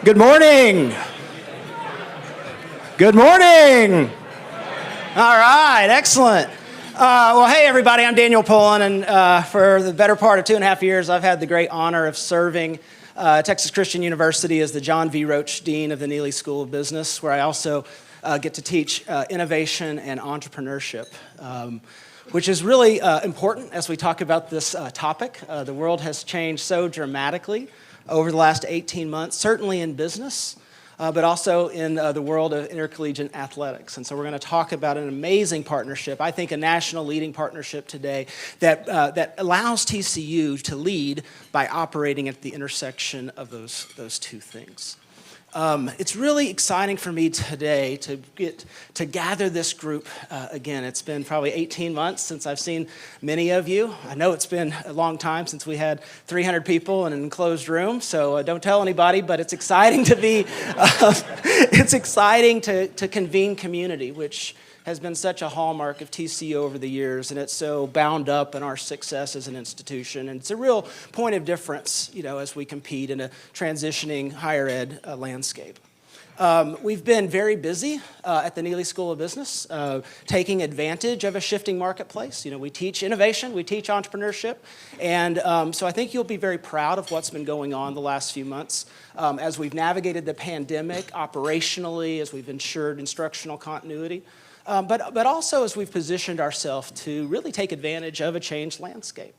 Good morning. Good morning. All right, excellent. Well, hey, everybody, I'm Daniel Pullen, and for the better part of 2.5 years, I've had the great honor of serving Texas Christian University as the John V. Roach Dean of the Neeley School of Business, where I also get to teach innovation and entrepreneurship, which is really important as we talk about this topic. The world has changed so dramatically over the last 18 months, certainly in business, but also in the world of intercollegiate athletics. And so we're going to talk about an amazing partnership, I think a national leading partnership today that allows TCU to lead by operating at the intersection of those two things. It's really exciting for me today to get to gather this group again. It's been probably 18 months since I've seen many of you. I know it's been a long time since we had 300 people in an enclosed room, so don't tell anybody, but it's exciting to be, it's exciting to convene community, which has been such a hallmark of TCU over the years, and it's so bound up in our success as an institution. And it's a real point of difference, as we compete in a transitioning higher ed landscape. We've been very busy at the Neeley School of Business, taking advantage of a shifting marketplace. We teach innovation, we teach entrepreneurship, and so I think you'll be very proud of what's been going on the last few months as we've navigated the pandemic operationally, as we've ensured instructional continuity. But also as we've positioned ourselves to really take advantage of a changed landscape.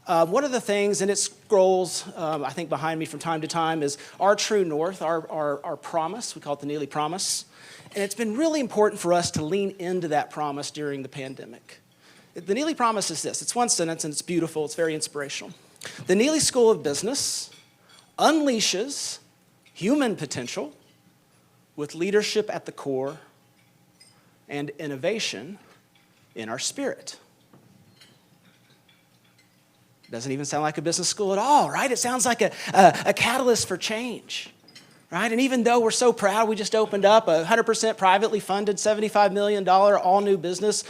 One of the things, and it scrolls, I think, behind me from time to time, is our true north, our promise. We call it the Neeley Promise. And it's been really important for us to lean into that promise during the pandemic. The Neeley Promise is this. It's one sentence, and it's beautiful. It's very inspirational. The Neeley School of Business unleashes human potential with leadership at the core and innovation in our spirit. Doesn't even sound like a business school at all, right? It sounds like a catalyst for change, right? And even though we're so proud, we just opened up a 100% privately funded $75 million all-new business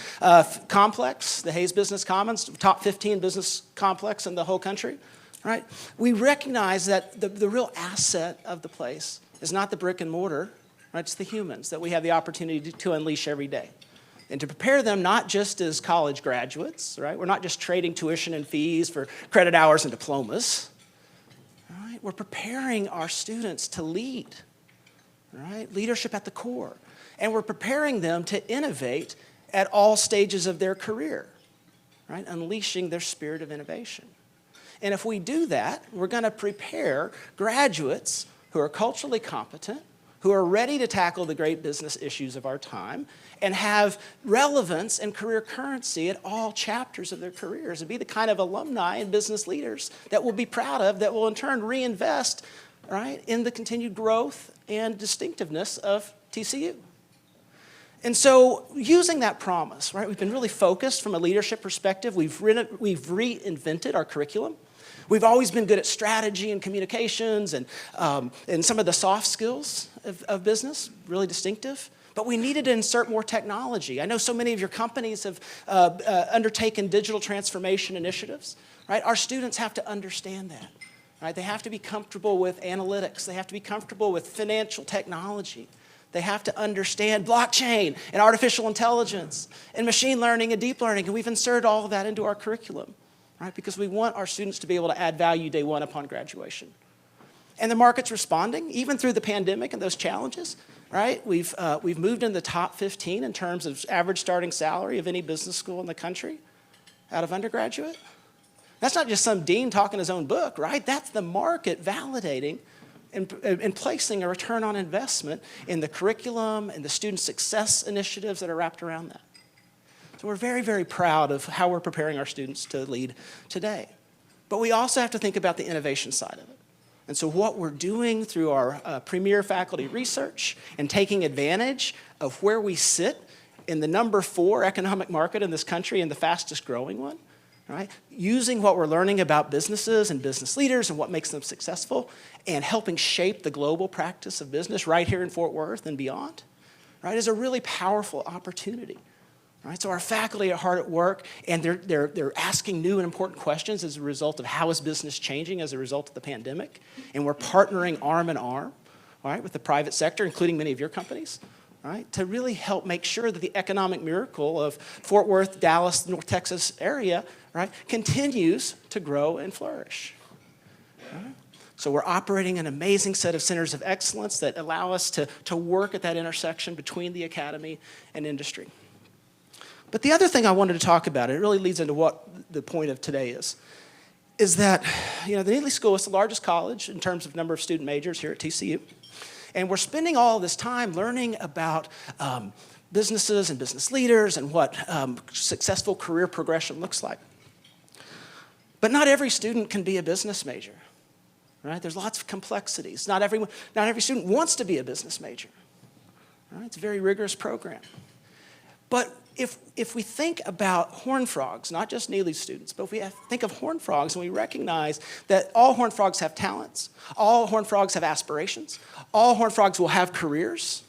complex, the Hayes Business Commons, top 15 business complex in the whole country, right? We recognize that the real asset of the place is not the brick and mortar, right? It's the humans that we have the opportunity to unleash every day. And to prepare them not just as college graduates, right? We're not just trading tuition and fees for credit hours and diplomas, right? We're preparing our students to lead, right? Leadership at the core. And we're preparing them to innovate at all stages of their career, right? Unleashing their spirit of innovation. And if we do that, we're going to prepare graduates who are culturally competent, who are ready to tackle the great business issues of our time and have relevance and career currency at all chapters of their careers and be the kind of alumni and business leaders that we'll be proud of, that will in turn reinvest, right, in the continued growth and distinctiveness of TCU. And so using that promise, right, we've been really focused from a leadership perspective. We've reinvented our curriculum. We've always been good at strategy and communications and some of the soft skills of business, really distinctive. But we needed to insert more technology. I know so many of your companies have undertaken digital transformation initiatives, right? Our students have to understand that, right? They have to be comfortable with analytics. They have to be comfortable with financial technology. They have to understand blockchain and artificial intelligence and machine learning and deep learning. And we've inserted all of that into our curriculum, right? Because we want our students to be able to add value day one upon graduation. And the market's responding, even through the pandemic and those challenges, right? We've moved in the top 15 in terms of average starting salary of any business school in the country out of undergraduate. That's not just some dean talking his own book, right? That's the market validating and placing a return on investment in the curriculum and the student success initiatives that are wrapped around that. So we're very, very proud of how we're preparing our students to lead today. But we also have to think about the innovation side of it. And so what we're doing through our premier faculty research and taking advantage of where we sit in the number 4 economic market in this country and the fastest growing one, right? Using what we're learning about businesses and business leaders and what makes them successful and helping shape the global practice of business right here in Fort Worth and beyond, right, is a really powerful opportunity. Right? So our faculty are hard at work, and they're asking new and important questions as a result of how is business changing as a result of the pandemic. And we're partnering arm in arm all right, with the private sector, including many of your companies, right, to really help make sure that the economic miracle of Fort Worth, Dallas, North Texas area, right, continues to grow and flourish. Right? So we're operating an amazing set of centers of excellence that allow us to work at that intersection between the academy and industry. But the other thing I wanted to talk about, and it really leads into what the point of today is that, the Neeley School is the largest college in terms of number of student majors here at TCU. And we're spending all this time learning about businesses and business leaders and what successful career progression looks like. But not every student can be a business major, right? There's lots of complexities. Not every student wants to be a business major, right? It's a very rigorous program. But if we think about Horned Frogs, not just Neeley students, but if we think of Horned Frogs and we recognize that all Horned Frogs have talents, all Horned Frogs have aspirations, all Horned Frogs will have careers,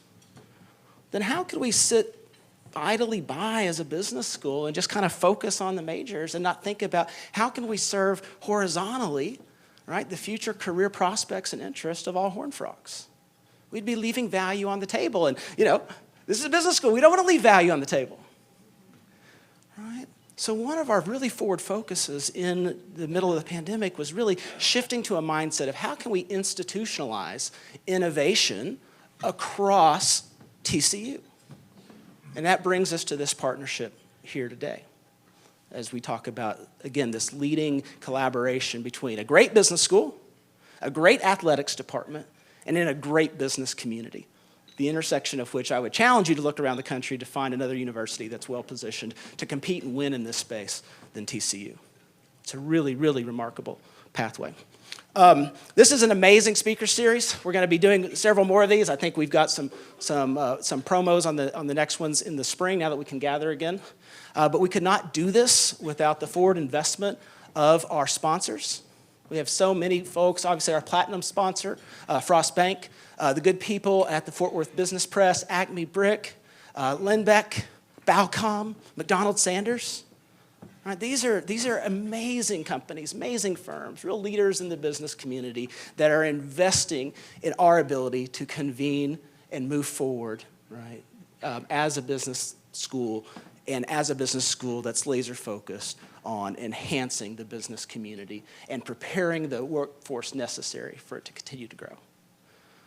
then how could we sit idly by as a business school and just kind of focus on the majors and not think about how can we serve horizontally, right, the future career prospects and interests of all Horned Frogs? We'd be leaving value on the table. And, this is a business school. We don't want to leave value on the table. Right? So one of our really forward focuses in the middle of the pandemic was really shifting to a mindset of how can we institutionalize innovation across TCU? And that brings us to this partnership here today as we talk about, again, this leading collaboration between a great business school, a great athletics department, and in a great business community. The intersection of which I would challenge you to look around the country to find another university that's well-positioned to compete and win in this space than TCU. It's a really, really remarkable pathway. This is an amazing speaker series. We're going to be doing several more of these. I think we've got some promos on the next ones in the spring now that we can gather again. But we could not do this without the forward investment of our sponsors. We have so many folks, obviously our platinum sponsor, Frost Bank, the good people at the Fort Worth Business Press, Acme Brick, Lindbeck, Balcom, McDonald Sanders. Right, these are amazing companies, amazing firms, real leaders in the business community that are investing in our ability to convene and move forward, right, as a business school and as a business school that's laser focused on enhancing the business community and preparing the workforce necessary for it to continue to grow.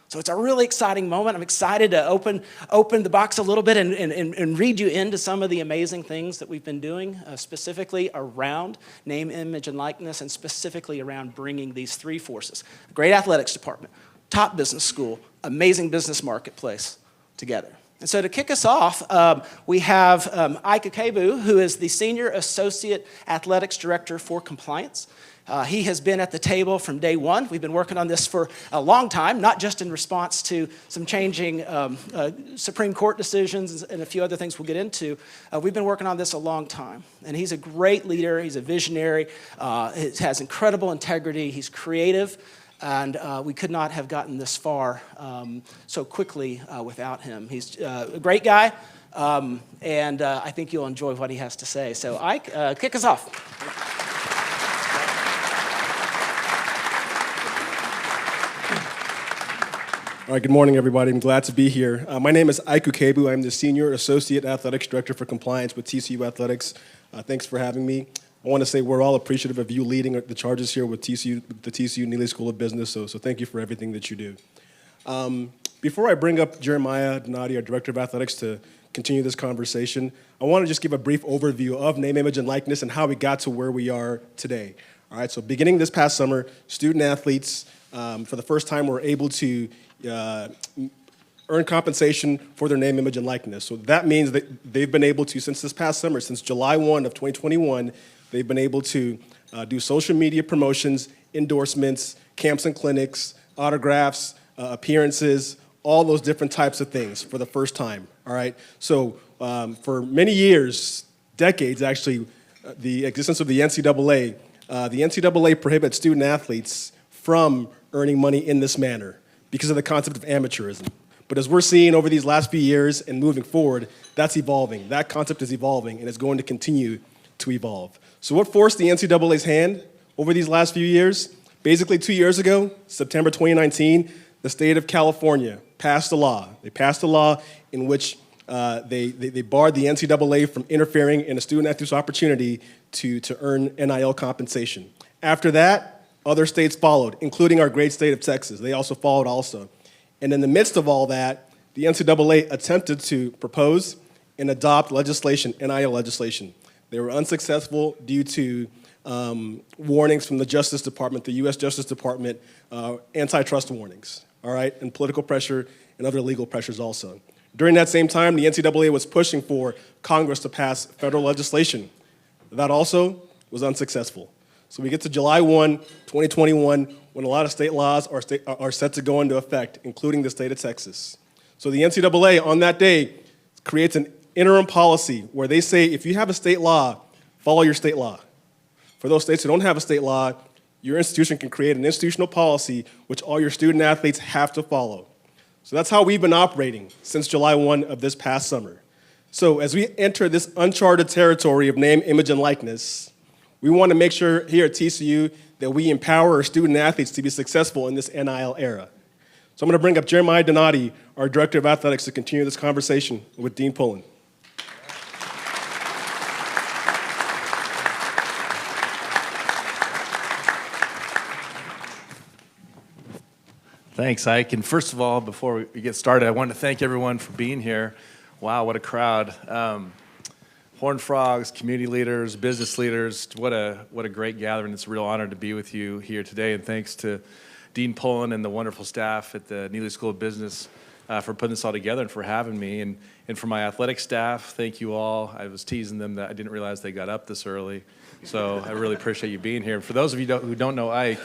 So it's a really exciting moment. I'm excited to open the box a little bit and read you into some of the amazing things that we've been doing, specifically around name, image, and likeness, and specifically around bringing these three forces, great athletics department, top business school, amazing business marketplace together. And so to kick us off, we have Ike Akebu, who is the Senior Associate Athletics Director for Compliance. He has been at the table from day one. We've been working on this for a long time, not just in response to some changing Supreme Court decisions and a few other things we'll get into. We've been working on this a long time. And he's a great leader. He's a visionary. He has incredible integrity. He's creative. And we could not have gotten this far so quickly without him. He's a great guy, and I think you'll enjoy what he has to say. So Ike, kick us off. All right, good morning, everybody. I'm glad to be here. My name is Ike Akebu. I'm the Senior Associate Athletics Director for Compliance with TCU Athletics. Thanks for having me. I want to say we're all appreciative of you leading the charges here with the TCU Neeley School of Business, so thank you for everything that you do. Before I bring up Jeremiah Donati, our Director of Athletics, to continue this conversation, I want to just give a brief overview of name, image, and likeness and how we got to where we are today. All right, so beginning this past summer, student athletes, for the first time, were able to earn compensation for their name, image, and likeness. So that means that they've been able to, since this past summer, since July 1 of 2021, they've been able to do social media promotions, endorsements, camps and clinics, autographs, appearances, all those different types of things for the first time, all right? So for many years, decades actually, the existence of the NCAA prohibits student athletes from earning money in this manner because of the concept of amateurism. But as we're seeing over these last few years and moving forward, that's evolving. That concept is evolving and is going to continue to evolve. So what forced the NCAA's hand over these last few years? Basically 2 years ago, September 2019, the state of California passed a law. They passed a law in which they barred the NCAA from interfering in a student-athlete's opportunity to earn NIL compensation. After that, other states followed, including our great state of Texas. They also followed also. And in the midst of all that, the NCAA attempted to propose and adopt legislation, NIL legislation. They were unsuccessful due to warnings from the Justice Department, the U.S. Justice Department, antitrust warnings, all right, and political pressure and other legal pressures also. During that same time, the NCAA was pushing for Congress to pass federal legislation. That also was unsuccessful. So we get to July 1, 2021, when a lot of state laws are set to go into effect, including the state of Texas. So the NCAA on that day creates an interim policy where they say if you have a state law, follow your state law. For those states who don't have a state law, your institution can create an institutional policy which all your student athletes have to follow. So that's how we've been operating since July 1 of this past summer. So as we enter this uncharted territory of name, image, and likeness, we want to make sure here at TCU that we empower our student athletes to be successful in this NIL era. So I'm going to bring up Jeremiah Donati, our Director of Athletics, to continue this conversation with Dean Pullen. Thanks, Ike. And first of all, before we get started, I want to thank everyone for being here. Wow, what a crowd. Horned Frogs, community leaders, business leaders, what a great gathering. It's a real honor to be with you here today. And thanks to Dean Pullen and the wonderful staff at the Neeley School of Business for putting this all together and for having me. And for my athletic staff, thank you all. I was teasing them that I didn't realize they got up this early. So I really appreciate you being here. And for those of you who don't know Ike,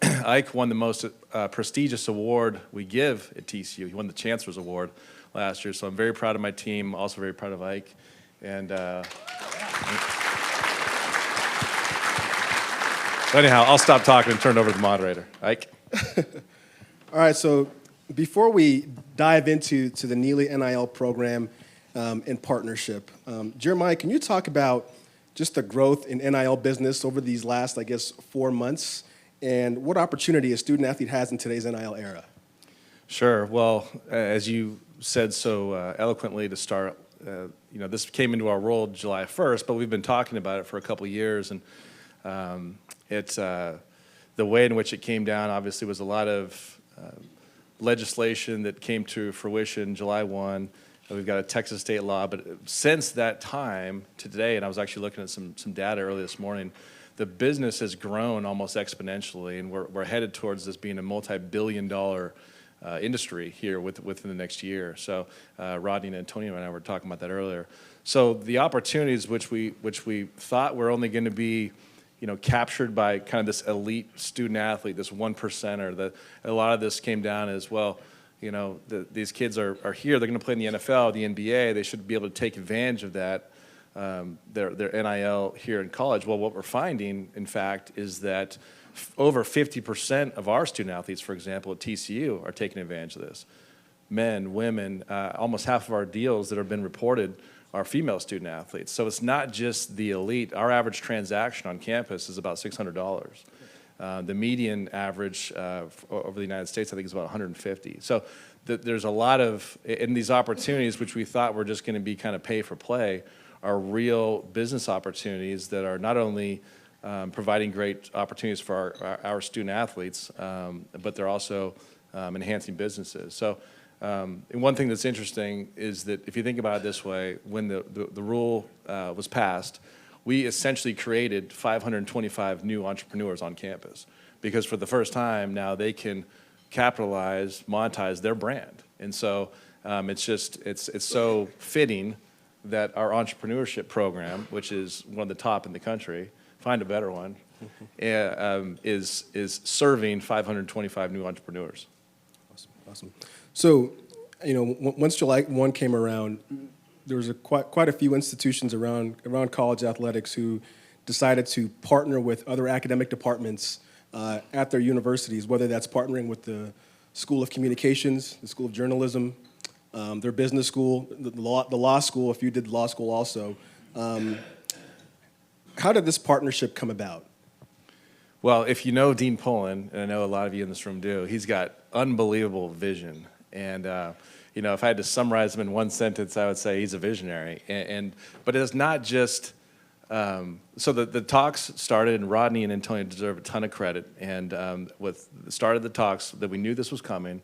Ike won the most prestigious award we give at TCU. He won the Chancellor's Award last year. So I'm very proud of my team, also very proud of Ike. And so anyhow, I'll stop talking and turn it over to the moderator. Ike? All right, so before we dive into the Neeley NIL program and partnership, Jeremiah, can you talk about just the growth in NIL business over these last, 4 months, and what opportunity a student athlete has in today's NIL era? Sure. Well, as you said so eloquently to start, this came into our world July 1st, but we've been talking about it for a couple of years, and it's the way in which it came down. Obviously, was a lot of legislation that came to fruition July 1. We've got a Texas state law, but since that time to today, and I was actually looking at some data early this morning, the business has grown almost exponentially, and we're headed towards this being a multi-billion-dollar industry here within the next year. So Rodney and Antonio and I were talking about that earlier. So the opportunities which we thought were only going to be, captured by kind of this elite student athlete, this 1%er. A lot of this came down as well. These kids are here. They're going to play in the NFL, the NBA. They should be able to take advantage of that. Their NIL here in college. Well, what we're finding, in fact, is that over 50% of our student athletes, for example, at TCU, are taking advantage of this. Men, women, almost half of our deals that have been reported are female student athletes. So it's not just the elite. Our average transaction on campus is about $600. The median average over the United States, I think, is about $150. So there's a lot of, in these opportunities, which we thought were just going to be kind of pay for play, are real business opportunities that are not only providing great opportunities for our student athletes, but they're also enhancing businesses. So and one thing that's interesting is that if you think about it this way, when the rule was passed, we essentially created 525 new entrepreneurs on campus, because for the first time now they can capitalize, monetize their brand. And so it's so fitting that our entrepreneurship program, which is one of the top in the country, find a better one, is serving 525 new entrepreneurs. Awesome. So, once July 1 came around, there was quite a few institutions around college athletics who decided to partner with other academic departments at their universities, whether that's partnering with the School of Communications, the School of Journalism, their business school, the law school, if you did law school also. How did this partnership come about? Well, if you know Dean Pullen, and I know a lot of you in this room do, he's got unbelievable vision. And, if I had to summarize him in one sentence, I would say he's a visionary. But it's not just, so the talks started, and Rodney and Antonio deserve a ton of credit. And with the start of the talks, that we knew this was coming,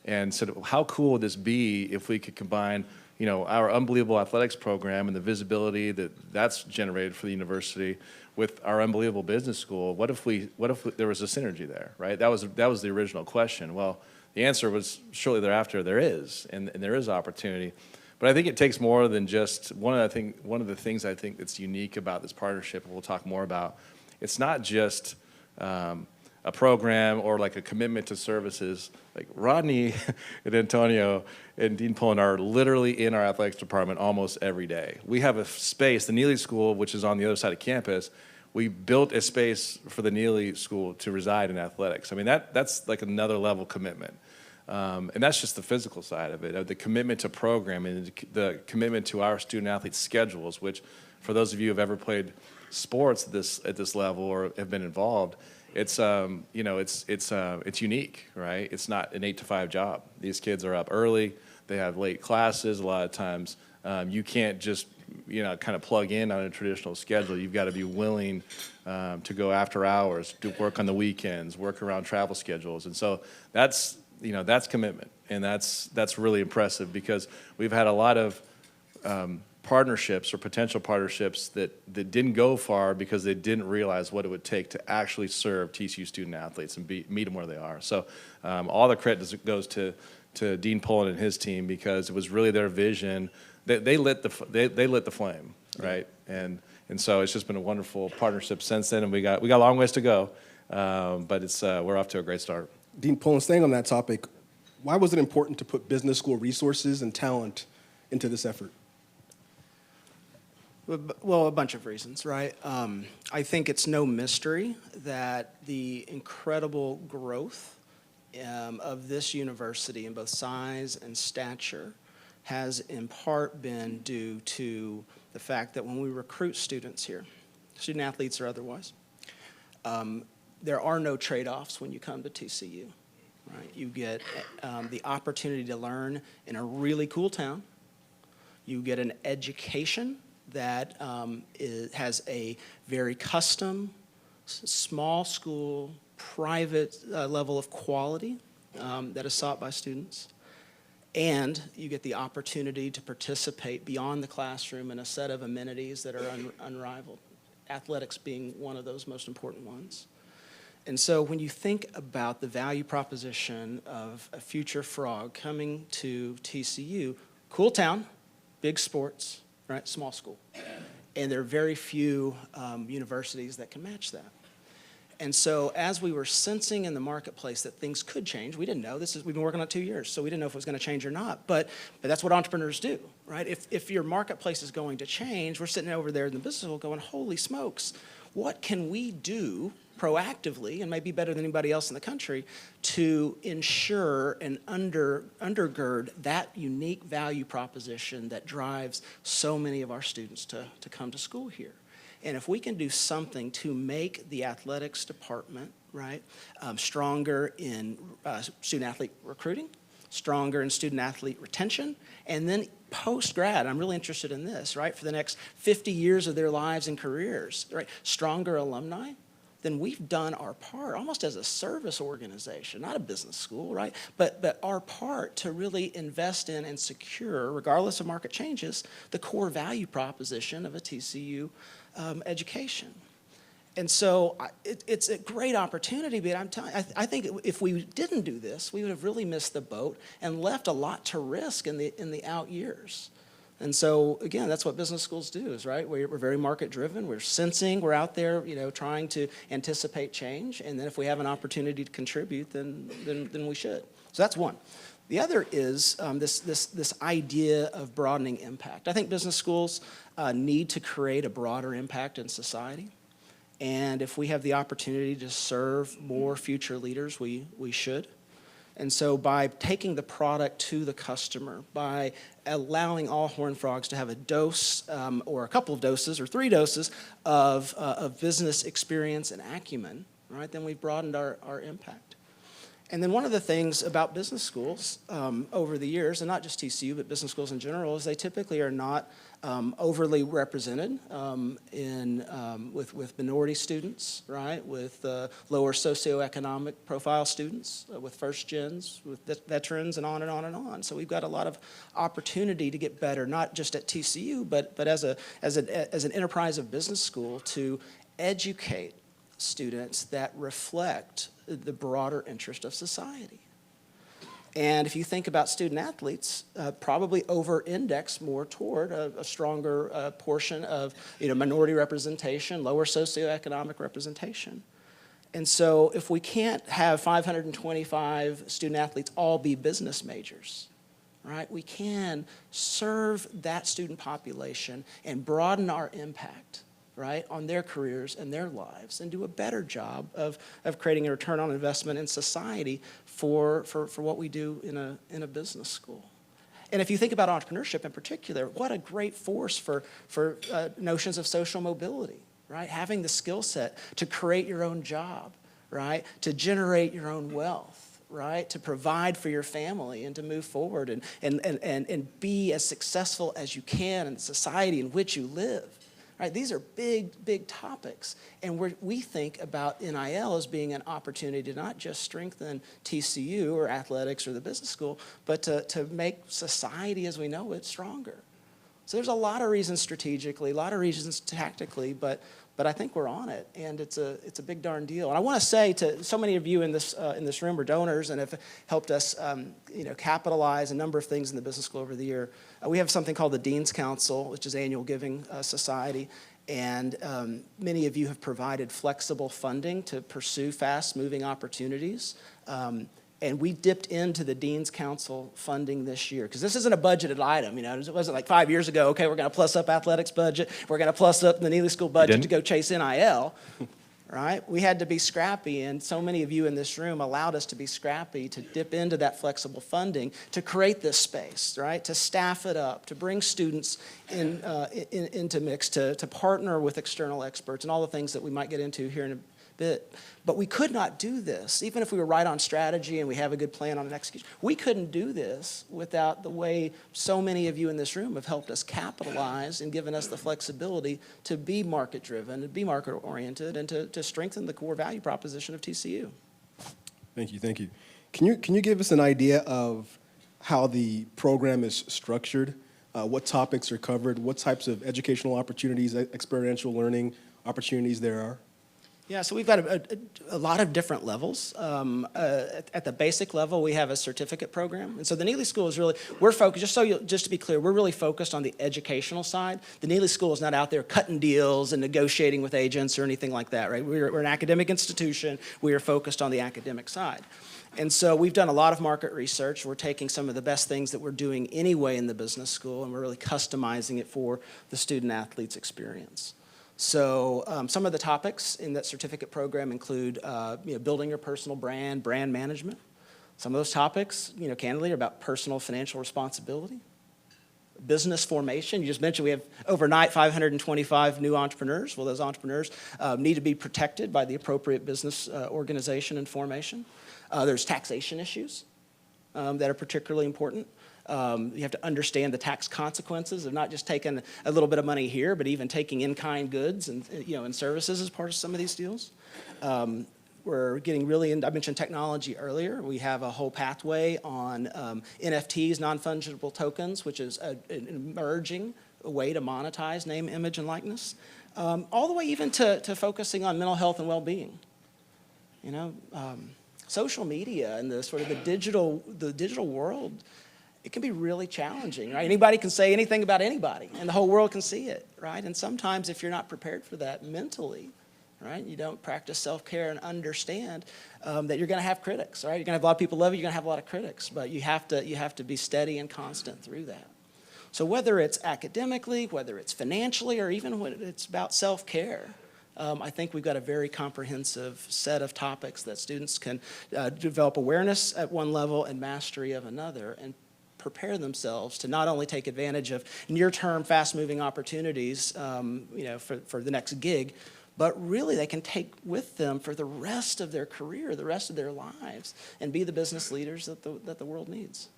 and said, how cool would this be if we could combine, our unbelievable athletics program and the visibility that's generated for the university with our unbelievable business school? What if there was a synergy there, right? That was the original question. Well, the answer was shortly thereafter, there is, and there is opportunity. But I think it takes more than just one of the things I think that's unique about this partnership, and we'll talk more about. It's not just a program or like a commitment to services. Like Rodney and Antonio and Dean Pullen are literally in our athletics department almost every day. We have a space, the Neeley School, which is on the other side of campus. We built a space for the Neeley School to reside in athletics. I mean, that's like another level commitment. And that's just the physical side of it, the commitment to programming, the commitment to our student athletes' schedules, which for those of you who have ever played sports at this level or have been involved, it's unique, right? It's not an 8 to 5 job. These kids are up early. They have late classes a lot of times. You can't just kind of plug in on a traditional schedule. You've got to be willing to go after hours, do work on the weekends, work around travel schedules, and so that's commitment, and that's really impressive because we've had a lot of partnerships or potential partnerships that didn't go far because they didn't realize what it would take to actually serve TCU student athletes and meet them where they are. So all the credit goes to Dean Pullen and his team because it was really their vision. They lit the flame, right? And so it's just been a wonderful partnership since then, and we got a long ways to go, but we're off to a great start. Dean Pullen, staying on that topic, why was it important to put business school resources and talent into this effort? Well, a bunch of reasons, right? I think it's no mystery that the incredible growth of this university in both size and stature has in part been due to the fact that when we recruit students here, student athletes or otherwise, there are no trade-offs when you come to TCU, right? You get the opportunity to learn in a really cool town. You get an education that has a very custom, small school, private level of quality that is sought by students. And you get the opportunity to participate beyond the classroom in a set of amenities that are unrivaled, athletics being one of those most important ones. And so when you think about the value proposition of a future Frog coming to TCU, cool town, big sports, right, small school. And there are very few universities that can match that. And so as we were sensing in the marketplace that things could change, we didn't know. We've been working on it 2 years, so we didn't know if it was going to change or not. But that's what entrepreneurs do, right? If your marketplace is going to change, we're sitting over there in the business school going, holy smokes, what can we do proactively, and maybe better than anybody else in the country, to ensure and undergird that unique value proposition that drives so many of our students to come to school here? And if we can do something to make the athletics department, right, stronger in student-athlete recruiting, stronger in student-athlete retention, and then post-grad, I'm really interested in this, right, for the next 50 years of their lives and careers, right, stronger alumni, then we've done our part, almost as a service organization, not a business school, right, but our part to really invest in and secure, regardless of market changes, the core value proposition of a TCU education. And so it's a great opportunity, but I think if we didn't do this, we would have really missed the boat and left a lot to risk in the out years. And so again, that's what business schools do, is right. We're very market driven. We're sensing. We're out there, trying to anticipate change. And then if we have an opportunity to contribute, then we should. So that's one. The other is this idea of broadening impact. I think business schools need to create a broader impact in society. And if we have the opportunity to serve more future leaders, we should. And so by taking the product to the customer, by allowing all Horned Frogs to have a dose or a couple of doses or 3 doses of business experience and acumen, right, then we've broadened our impact. And then one of the things about business schools over the years, and not just TCU, but business schools in general, is they typically are not overly represented with minority students, right? With lower socioeconomic profile students, with first gens, with veterans, and on and on and on. So we've got a lot of opportunity to get better, not just at TCU, but as an enterprise of business school to educate students that reflect the broader interest of society. And if you think about student athletes, probably over-index more toward a stronger portion of minority representation, lower socioeconomic representation. And so if we can't have 525 student athletes all be business majors, right, we can serve that student population and broaden our impact, right, on their careers and their lives, and do a better job of creating a return on investment in society for what we do in a business school. And if you think about entrepreneurship in particular, what a great force for notions of social mobility, right? Having the skill set to create your own job, right? To generate your own wealth, right? To provide for your family and to move forward and be as successful as you can in the society in which you live. Right, these are big, big topics, and we think about NIL as being an opportunity to not just strengthen TCU or athletics or the business school, but to make society as we know it stronger. So there's a lot of reasons strategically, a lot of reasons tactically, but I think we're on it, and it's a big darn deal. And I want to say to so many of you in this room are donors and have helped us capitalize a number of things in the business school over the year. We have something called the Dean's Council, which is annual giving society, and many of you have provided flexible funding to pursue fast-moving opportunities. And we dipped into the Dean's Council funding this year, because this isn't a budgeted item. It wasn't like 5 years ago, okay, we're going to plus up athletics budget, we're going to plus up the Neeley School budget to go chase NIL, right? We had to be scrappy, and so many of you in this room allowed us to be scrappy, to dip into that flexible funding, to create this space, right? To staff it up, to bring students into mix, to partner with external experts, and all the things that we might get into here in a bit. But we could not do this, even if we were right on strategy and we have a good plan on an execution. We couldn't do this without the way so many of you in this room have helped us capitalize and given us the flexibility to be market-driven, to be market-oriented, and to strengthen the core value proposition of TCU. Thank you, thank you. Can you give us an idea of how the program is structured? What topics are covered? What types of educational opportunities, experiential learning opportunities there are? Yeah, so we've got a lot of different levels. At the basic level, we have a certificate program. And so the Neeley School is really, we're focused, just to be clear, we're really focused on the educational side. The Neeley School is not out there cutting deals and negotiating with agents or anything like that, right? We're an academic institution. We are focused on the academic side. And so we've done a lot of market research. We're taking some of the best things that we're doing anyway in the business school, and we're really customizing it for the student-athlete's experience. So some of the topics in that certificate program include building your personal brand management. Some of those topics, candidly, are about personal financial responsibility. Business formation. You just mentioned we have overnight 525 new entrepreneurs. Well, those entrepreneurs need to be protected by the appropriate business organization and formation. There's taxation issues that are particularly important. You have to understand the tax consequences of not just taking a little bit of money here, but even taking in-kind goods and and services as part of some of these deals. We're getting really into, I mentioned technology earlier. We have a whole pathway on NFTs, non-fungible tokens, which is an emerging way to monetize name, image, and likeness. All the way even to focusing on mental health and well-being. Social media and the sort of the digital world, it can be really challenging, right? Anybody can say anything about anybody, and the whole world can see it, right? And sometimes if you're not prepared for that mentally, right, you don't practice self-care and understand that you're going to have critics, right? You're going to have a lot of people love you, you're going to have a lot of critics, but you have to be steady and constant through that. So whether it's academically, whether it's financially, or even when it's about self-care, I think we've got a very comprehensive set of topics that students can develop awareness at one level and mastery of another, and prepare themselves to not only take advantage of near-term, fast-moving opportunities, for the next gig, but really they can take with them for the rest of their career, the rest of their lives, and be the business leaders that the world needs.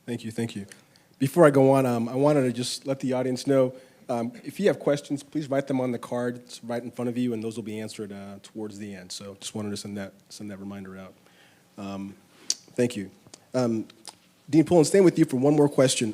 Thank you, thank you. Before I go on, I wanted to just let the audience know, if you have questions, please write them on the card. It's right in front of you, and those will be answered towards the end. So just wanted to send that reminder out. Thank you. Dean Pullen, staying with you for one more question.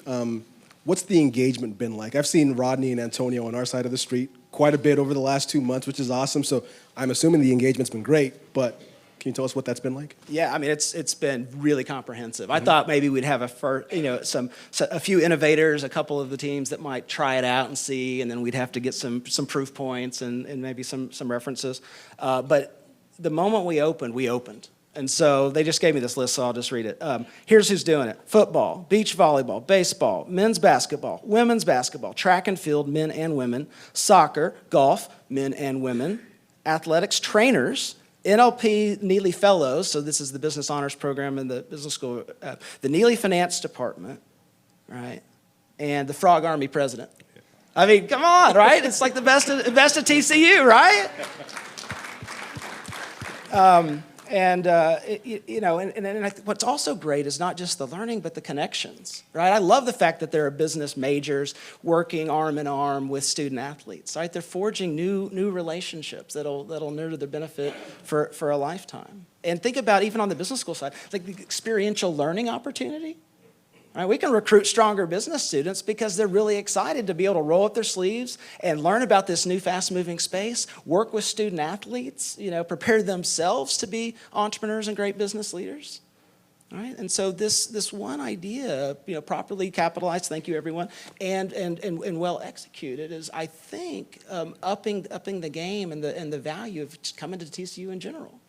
What's the engagement been like? I've seen Rodney and Antonio on our side of the street quite a bit over the last 2 months, which is awesome. So I'm assuming the engagement's been great, but can you tell us what that's been like? Yeah, I mean, it's been really comprehensive. I thought maybe we'd have a few innovators, a couple of the teams that might try it out and see, and then we'd have to get some proof points and maybe some references. But the moment we opened. And so they just gave me this list, so I'll just read it. Here's who's doing it: football, beach volleyball, baseball, men's basketball, women's basketball, track and field, men and women, soccer, golf, men and women, athletics trainers, NLP Neeley Fellows, so this is the business honors program in the business school, the Neeley Finance Department, right, and the Frog Army president. I mean, come on, right? It's like the best of TCU, right? What's also great is not just the learning, but the connections, right? I love the fact that there are business majors working arm in arm with student athletes, right? They're forging new relationships that'll nurture their benefit for a lifetime. And think about, even on the business school side, like the experiential learning opportunity. Right, we can recruit stronger business students because they're really excited to be able to roll up their sleeves and learn about this new fast-moving space, work with student athletes, prepare themselves to be entrepreneurs and great business leaders. All right, and so this one idea, properly capitalized, thank you everyone, and well executed is, I think, upping the game and the value of coming to TCU in general.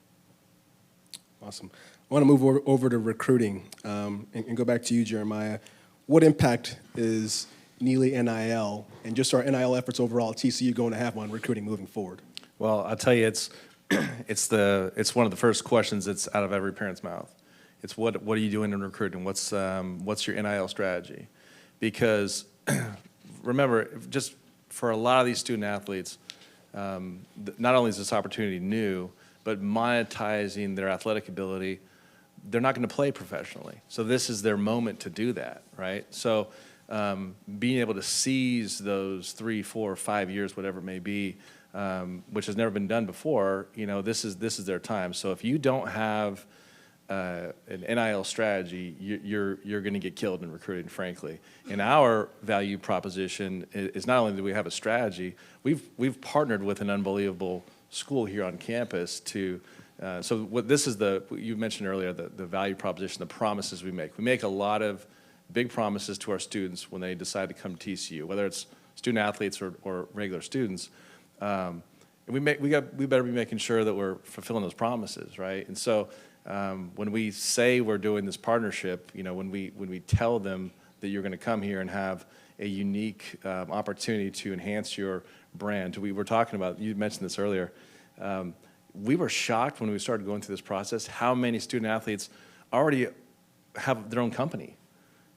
Awesome. I want to move over to recruiting and go back to you, Jeremiah. What impact is Neeley NIL and just our NIL efforts overall at TCU going to have on recruiting moving forward? Well, I'll tell you, it's one of the first questions that's out of every parent's mouth. It's what are you doing in recruiting? What's your NIL strategy? Because remember, just for a lot of these student athletes, not only is this opportunity new, but monetizing their athletic ability, they're not going to play professionally. So this is their moment to do that, right? So being able to seize those 3, 4, 5 years, whatever it may be, which has never been done before, this is their time. So if you don't have an NIL strategy, you're going to get killed in recruiting, frankly. And our value proposition is not only do we have a strategy, we've partnered with an unbelievable school here on campus to. So what this is you mentioned earlier, the value proposition, the promises we make. We make a lot of big promises to our students when they decide to come to TCU, whether it's student athletes or regular students. And we better be making sure that we're fulfilling those promises, right? And so when we say we're doing this partnership, when we tell them that you're going to come here and have a unique opportunity to enhance your brand. We were talking about, you mentioned this earlier. We were shocked when we started going through this process how many student athletes already have their own company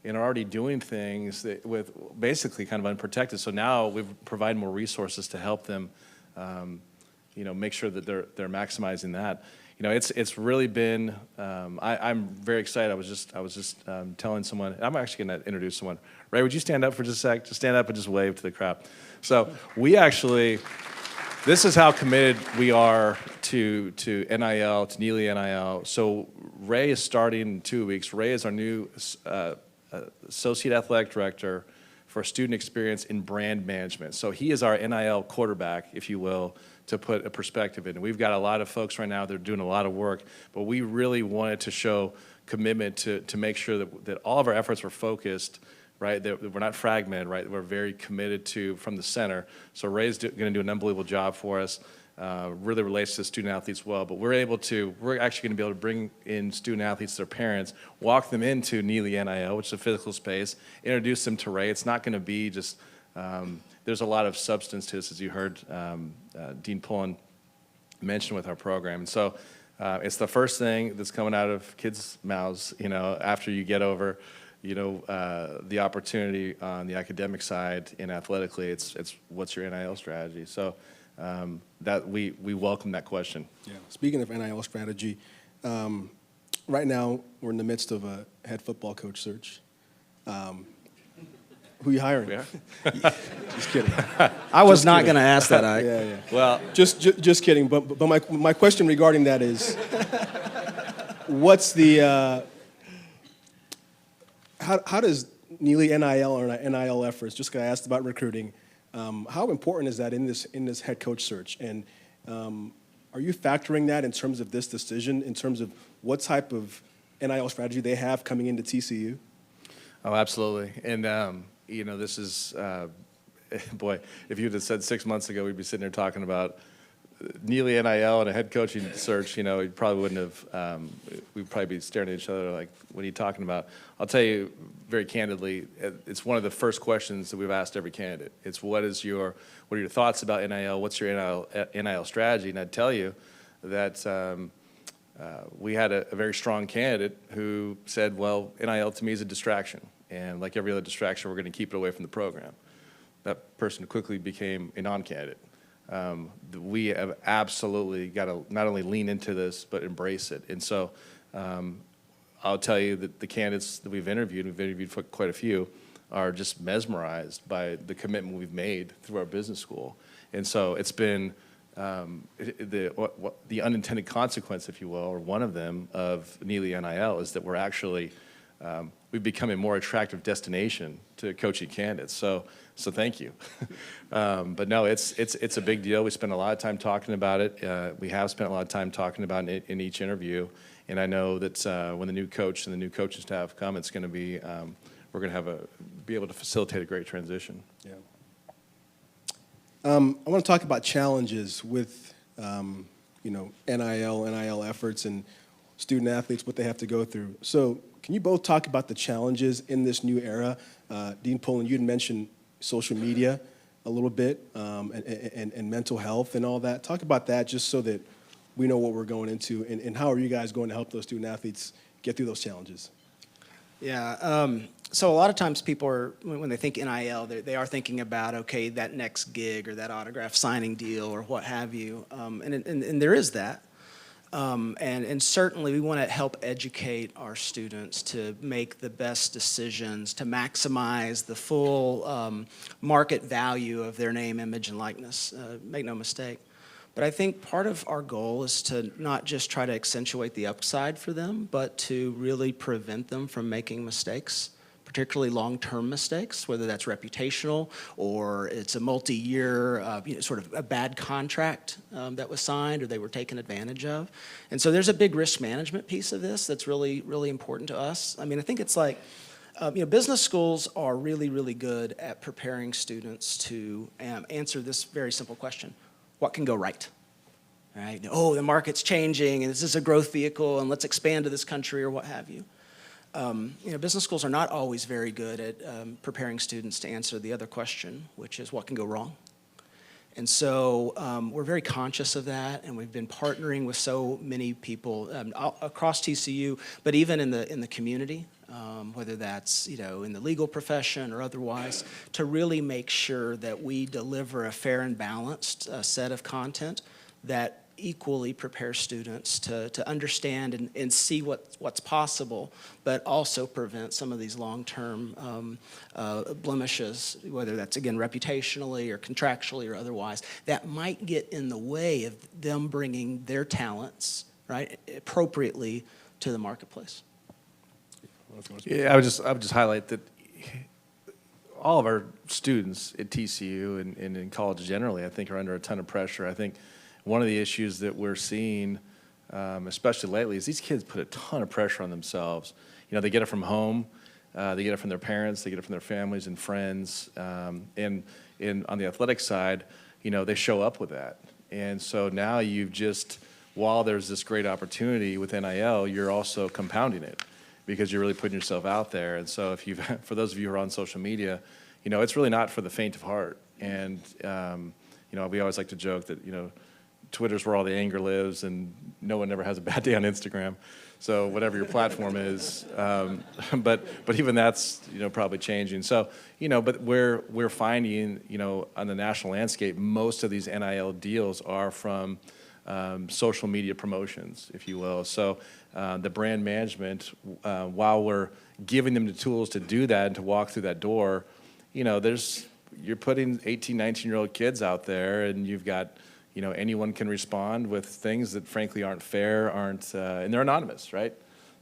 and are already doing things with basically kind of unprotected. So now we've provided more resources to help them, make sure that they're maximizing that. It's really been. I'm very excited. I was just telling someone. I'm actually going to introduce someone. Ray, would you stand up for just a sec? Just stand up and just wave to the crowd. So we actually. This is how committed we are to NIL, to Neeley NIL. So Ray is starting in 2 weeks. Ray is our new Associate Athletic Director for Student Experience in Brand Management. So he is our NIL quarterback, if you will, to put a perspective in. We've got a lot of folks right now that are doing a lot of work, but we really wanted to show commitment to make sure that all of our efforts were focused, right? That we're not fragmented, right? We're very committed to from the center. So Ray's going to do an unbelievable job for us. Really relates to student athletes well, but we're actually going to be able to bring in student athletes, their parents, walk them into Neeley NIL, which is a physical space, introduce them to Ray. It's not going to be just, there's a lot of substance to this, as you heard Dean Pullen mention with our program. And so it's the first thing that's coming out of kids' mouths, after you get over the opportunity on the academic side and athletically, it's what's your NIL strategy. So that we welcome that question. Yeah. Speaking of NIL strategy, right now we're in the midst of a head football coach search. Who are you hiring? We are? Just kidding. I was not going to ask that, Ike. Yeah. Well, Just kidding. But my question regarding that is, what's the how does Neeley NIL or NIL efforts? Just got asked about recruiting. How important is that in this head coach search? And are you factoring that in terms of this decision, in terms of what type of NIL strategy they have coming into TCU? Oh, absolutely. And, this is, boy, if you had said 6 months ago, we'd be sitting here talking about Neeley NIL and a head coaching search, we probably wouldn't have, we'd probably be staring at each other like, what are you talking about? I'll tell you very candidly, it's one of the first questions that we've asked every candidate. It's what are your thoughts about NIL? What's your NIL strategy? And I'd tell you that we had a very strong candidate who said, well, NIL to me is a distraction. And like every other distraction, we're going to keep it away from the program. That person quickly became a non-candidate. We have absolutely got to not only lean into this, but embrace it. And so I'll tell you that the candidates that we've interviewed for quite a few, are just mesmerized by the commitment we've made through our business school. And so it's been the unintended consequence, if you will, or one of them, of Neeley NIL is that we're actually, we've become a more attractive destination to coaching candidates. So thank you. But no, it's a big deal. We spend a lot of time talking about it. We have spent a lot of time talking about it in each interview. And I know that when the new coach and the new coaching staff come, it's going to be, we're going to be able to facilitate a great transition. Yeah. I want to talk about challenges with, NIL efforts and student athletes, what they have to go through. So can you both talk about the challenges in this new era? Dean Pullen, you had mentioned social media a little bit, and mental health and all that. Talk about that just so that we know what we're going into, and how are you guys going to help those student athletes get through those challenges? Yeah. So a lot of times people are, when they think NIL, they are thinking about, okay, that next gig or that autograph signing deal or what have you. And there is that. And certainly we want to help educate our students to make the best decisions, to maximize the full market value of their name, image, and likeness. Make no mistake. But I think part of our goal is to not just try to accentuate the upside for them, but to really prevent them from making mistakes, particularly long-term mistakes, whether that's reputational or it's a multi-year, sort of a bad contract that was signed or they were taken advantage of. And so there's a big risk management piece of this that's really, really important to us. I mean, I think it's like, business schools are really, really good at preparing students to answer this very simple question: what can go right? Right? Oh, the market's changing, and this is a growth vehicle, and let's expand to this country, or what have you. Business schools are not always very good at preparing students to answer the other question, which is what can go wrong. And so we're very conscious of that, and we've been partnering with so many people across TCU, but even in the community, whether that's in the legal profession or otherwise, to really make sure that we deliver a fair and balanced set of content that equally prepares students to understand and see what's possible, but also prevent some of these long-term blemishes, whether that's, again, reputationally or contractually or otherwise, that might get in the way of them bringing their talents, right, appropriately to the marketplace. Yeah, I would just highlight that all of our students at TCU and in college generally, I think, are under a ton of pressure. I think one of the issues that we're seeing, especially lately, is these kids put a ton of pressure on themselves. They get it from home, they get it from their parents, they get it from their families and friends, and on the athletic side, they show up with that. And so now while there's this great opportunity with NIL, you're also compounding it, because you're really putting yourself out there. And so for those of you who are on social media, it's really not for the faint of heart. And, we always like to joke that, Twitter's where all the anger lives, and no one ever has a bad day on Instagram. So whatever your platform is, but even that's probably changing. So but we're finding on the national landscape, most of these NIL deals are from social media promotions, if you will. So the brand management, while we're giving them the tools to do that and to walk through that door, you're putting 18, 19-year-old kids out there, and you've got anyone can respond with things that frankly aren't fair, and they're anonymous, right?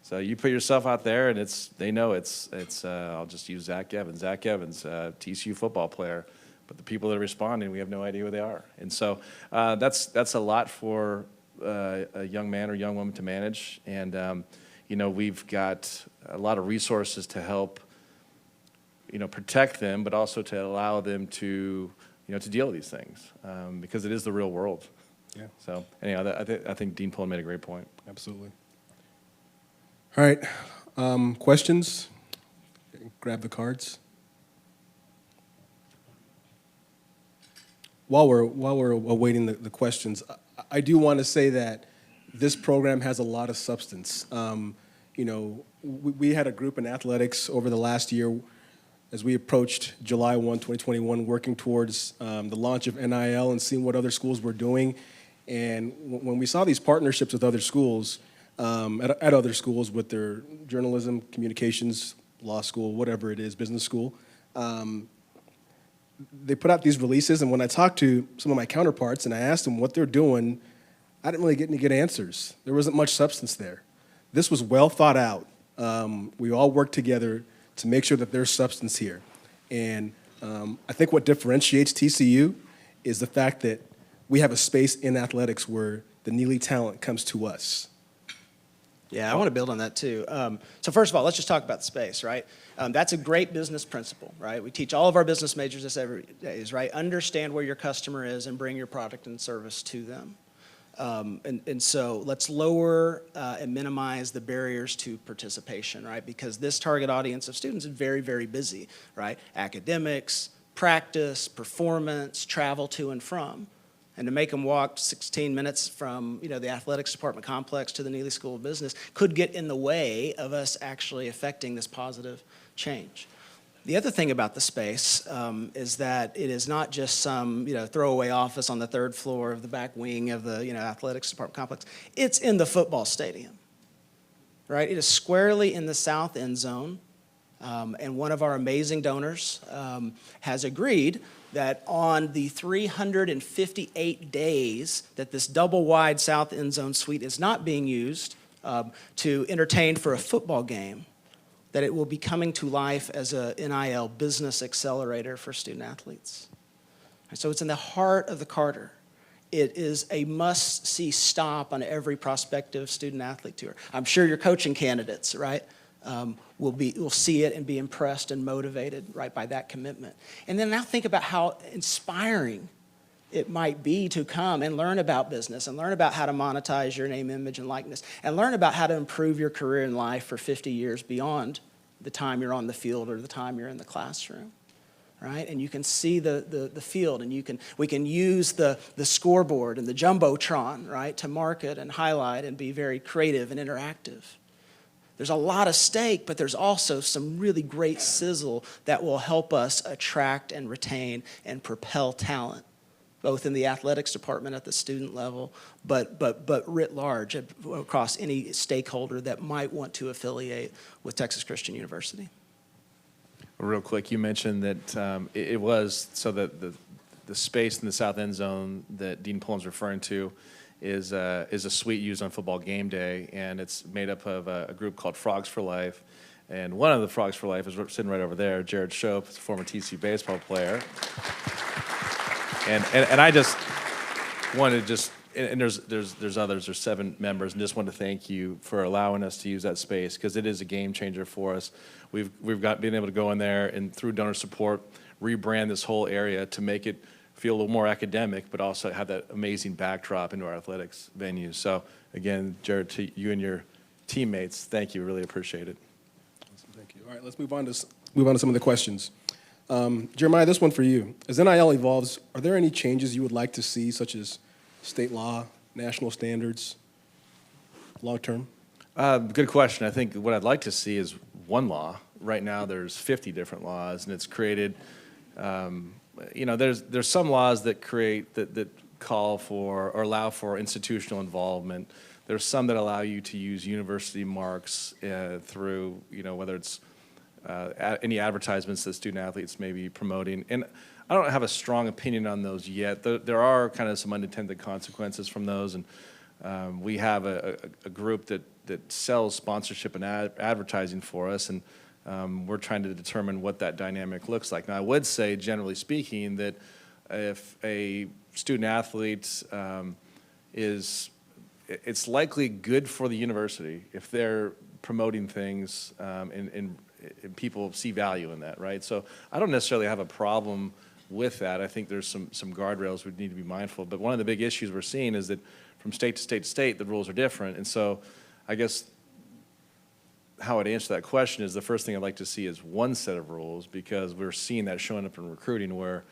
So you put yourself out there, and they know it's I'll just use Zach Evans, TCU football player. But the people that are responding, we have no idea who they are. And so that's a lot for a young man or young woman to manage. And we've got a lot of resources to help protect them, but also to allow them to to deal with these things, because it is the real world. Yeah. So anyhow, I think Dean Pullen made a great point. Absolutely. All right, questions? Grab the cards. While we're awaiting the questions, I do want to say that this program has a lot of substance. We had a group in athletics over the last year as we approached July 1, 2021, working towards the launch of NIL and seeing what other schools were doing. And when we saw these partnerships with other schools, at other schools with their journalism, communications, law school, whatever it is, business school, they put out these releases, and when I talked to some of my counterparts and I asked them what they're doing, I didn't really get any good answers. There wasn't much substance there. This was well thought out. We all worked together to make sure that there's substance here. And I think what differentiates TCU is the fact that we have a space in athletics where the Neeley talent comes to us. Yeah, I want to build on that too. So first of all, let's just talk about the space, right? That's a great business principle, right? We teach all of our business majors this every day, right? Understand where your customer is and bring your product and service to them. And so let's lower and minimize the barriers to participation, right? Because this target audience of students is very, very busy, right? Academics, practice, performance, travel to and from. And to make them walk 16 minutes from the athletics department complex to the Neeley School of Business could get in the way of us actually affecting this positive change. The other thing about the space is that it is not just some throwaway office on the third floor of the back wing of the athletics department complex. It's in the football stadium, right? It is squarely in the south end zone, and one of our amazing donors has agreed that on the 358 days that this double-wide south end zone suite is not being used to entertain for a football game, that it will be coming to life as a NIL business accelerator for student athletes. So it's in the heart of the Carter. It is a must-see stop on every prospective student athlete tour. I'm sure your coaching candidates, right, will see it and be impressed and motivated, right, by that commitment. And then now think about how inspiring it might be to come and learn about business and learn about how to monetize your name, image, and likeness, and learn about how to improve your career in life for 50 years beyond the time you're on the field or the time you're in the classroom, right? And you can see the field, and we can use the scoreboard and the Jumbotron, right, to market and highlight and be very creative and interactive. There's a lot at stake, but there's also some really great sizzle that will help us attract and retain and propel talent, both in the athletics department at the student level, but writ large across any stakeholder that might want to affiliate with Texas Christian University. Real quick, you mentioned that it was so that the space in the south end zone that Dean Pullen's referring to is a suite used on football game day, and it's made up of a group called Frogs for Life. And one of the Frogs for Life is sitting right over there, Jared Shope, a former TCU baseball player. And I just wanted to and there's others, there's 7 members, and just want to thank you for allowing us to use that space, because it is a game changer for us. We've been able to go in there and through donor support rebrand this whole area to make it feel a little more academic, but also have that amazing backdrop into our athletics venue. So again, Jared, to you and your teammates, thank you. Really appreciate it. Awesome, thank you. All right, let's move on to some of the questions. Jeremiah, this one for you. As NIL evolves, are there any changes you would like to see, such as state law, national standards, long term? Good question. I think what I'd like to see is one law. Right now, there's 50 different laws, and it's created. There's some laws that call for or allow for institutional involvement. There's some that allow you to use university marks through, whether it's any advertisements that student athletes may be promoting. And I don't have a strong opinion on those yet. There are kind of some unintended consequences from those, and we have a group that sells sponsorship and advertising for us, and we're trying to determine what that dynamic looks like. Now, I would say, generally speaking, that if a student athlete it's likely good for the university if they're promoting things and people see value in that, right? So I don't necessarily have a problem with that. I think there's some guardrails we need to be mindful of. But one of the big issues we're seeing is that from state to state to state, the rules are different. And so I guess how I'd answer that question is the first thing I'd like to see is one set of rules, because we're seeing that showing up in recruiting where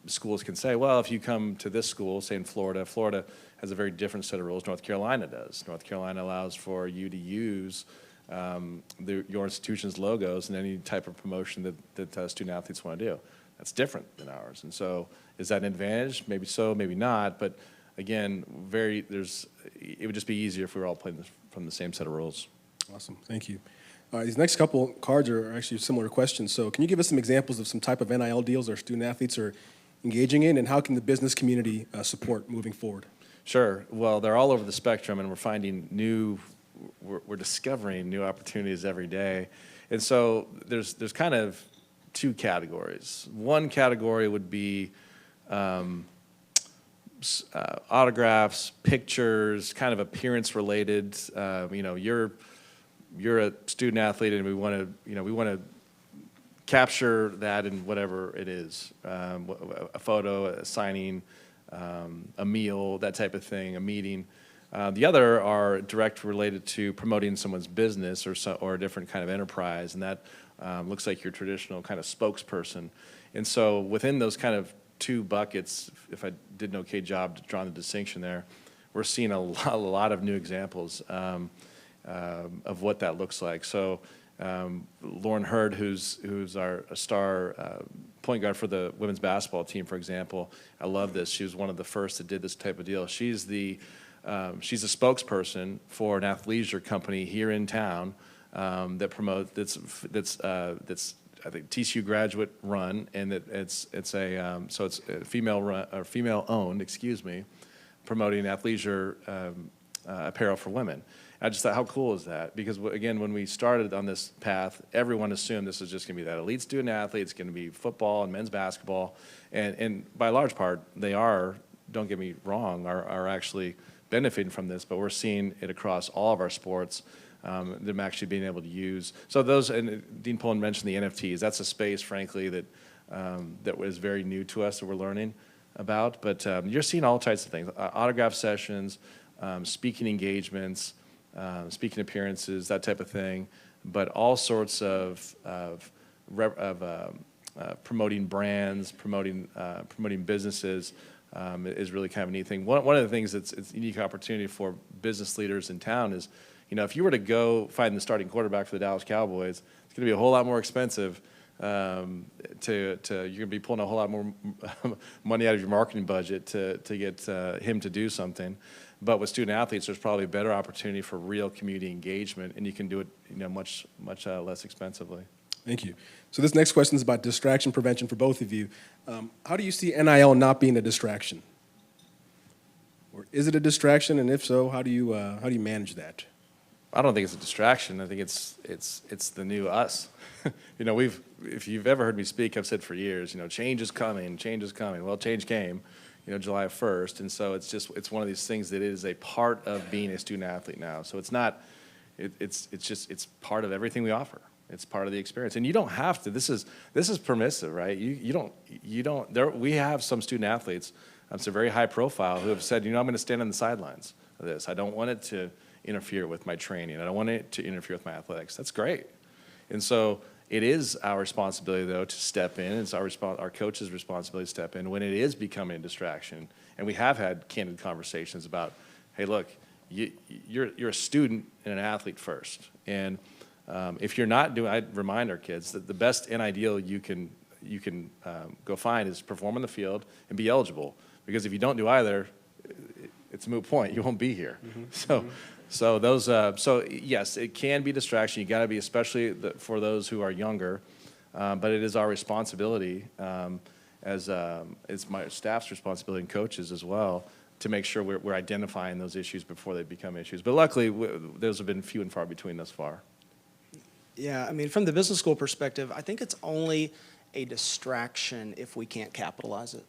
schools can say, well, if you come to this school, say in Florida, Florida has a very different set of rules. North Carolina does. North Carolina allows for you to use your institution's logos in any type of promotion that student athletes want to do. That's different than ours. And so is that an advantage? Maybe so, maybe not. But again, it would just be easier if we were all playing from the same set of rules. Awesome, thank you. These next couple cards are actually similar questions. So can you give us some examples of some type of NIL deals our student athletes are engaging in, and how can the business community support moving forward? Sure. Well, they're all over the spectrum, and we're discovering new opportunities every day. And so there's kind of two categories. One category would be autographs, pictures, kind of appearance related. You're a student athlete, and we want to capture that in whatever it is, a photo, a signing, a meal, that type of thing, a meeting. The other are direct related to promoting someone's business or a different kind of enterprise, and that looks like your traditional kind of spokesperson. And so within those kind of two buckets, if I did an okay job drawing the distinction there, we're seeing a lot of new examples of what that looks like. So Lauren Hurd, who's our star point guard for the women's basketball team, for example, I love this. She was one of the first that did this type of deal. She's a spokesperson for an athleisure company here in town that promotes that's I think TCU graduate run, and it's a female run or female owned, promoting athleisure apparel for women. I just thought, how cool is that? Because again, when we started on this path, everyone assumed this was just going to be that elite student athlete. It's going to be football and men's basketball, and by large part, they are. Don't get me wrong, are actually benefiting from this, but we're seeing it across all of our sports. Them actually being able to use. So those, and Dean Pullen mentioned the NFTs. That's a space, frankly, that was very new to us that we're learning about. But you're seeing all types of things: autograph sessions, speaking engagements, speaking appearances, that type of thing. But all sorts of promoting brands, promoting businesses. Is really kind of a neat thing. One of the things it's a unique opportunity for business leaders in town is, if you were to go find the starting quarterback for the Dallas Cowboys, it's going to be a whole lot more expensive. You're going to be pulling a whole lot more money out of your marketing budget to get him to do something. But with student athletes, there's probably a better opportunity for real community engagement, and you can do it, much less expensively. Thank you. So this next question is about distraction prevention for both of you. How do you see NIL not being a distraction? Or is it a distraction, and if so, how do you manage that? I don't think it's a distraction. I think it's the new us. If you've ever heard me speak, I've said for years, change is coming, change is coming. Well, change came, July 1st, and so it's one of these things that is a part of being a student athlete now. So it's not, it's part of everything we offer. It's part of the experience, and you don't have to. This is permissive, right? You don't. We have some student athletes, so very high profile, who have said, I'm going to stand on the sidelines of this. I don't want it to interfere with my training. I don't want it to interfere with my athletics. That's great. And so it is our responsibility, though, to step in. It's our coach's responsibility to step in when it is becoming a distraction. And we have had candid conversations about, hey, look, you're a student and an athlete first. And if you're not doing, I remind our kids that the best and ideal you can go find is perform on the field and be eligible. Because if you don't do either, it's a moot point. You won't be here. So yes, it can be distraction. You got to be, especially for those who are younger. But it is our responsibility, as it's my staff's responsibility and coaches as well, to make sure we're identifying those issues before they become issues. But luckily, those have been few and far between thus far. Yeah, I mean, from the business school perspective, I think it's only a distraction if we can't capitalize it.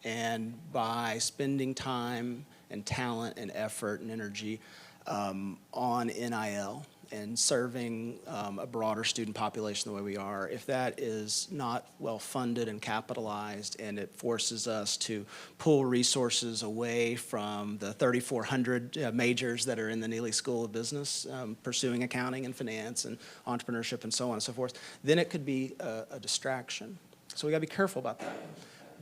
And by spending time and talent and effort and energy on NIL and serving a broader student population the way we are, if that is not well funded and capitalized, and it forces us to pull resources away from the 3,400 majors that are in the Neeley School of Business, pursuing accounting and finance and entrepreneurship and so on and so forth, then it could be a distraction. So we got to be careful about that.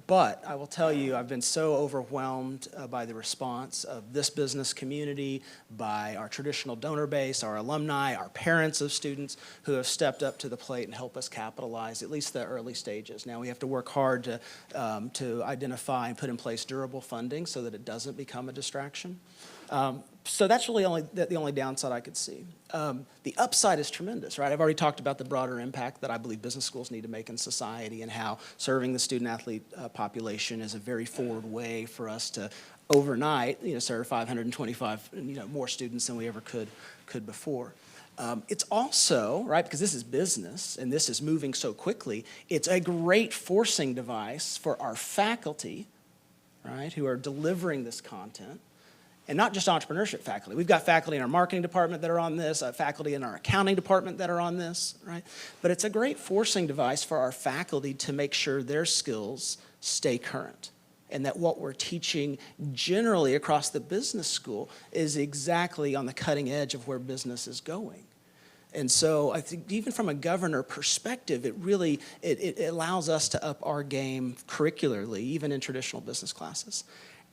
But I will tell you, I've been so overwhelmed by the response of this business community, by our traditional donor base, our alumni, our parents of students who have stepped up to the plate and help us capitalize at least the early stages. Now we have to work hard to identify and put in place durable funding so that it doesn't become a distraction. So that's really the only downside I could see. The upside is tremendous, right? I've already talked about the broader impact that I believe business schools need to make in society, and how serving the student-athlete population is a very forward way for us to overnight, serve 525, more students than we ever could before. It's also, right, because this is business and this is moving so quickly, it's a great forcing device for our faculty, right, who are delivering this content. And not just entrepreneurship faculty. We've got faculty in our marketing department that are on this, faculty in our accounting department that are on this, right? But it's a great forcing device for our faculty to make sure their skills stay current, and that what we're teaching generally across the business school is exactly on the cutting edge of where business is going. And so I think even from a governor perspective, it allows us to up our game curricularly, even in traditional business classes.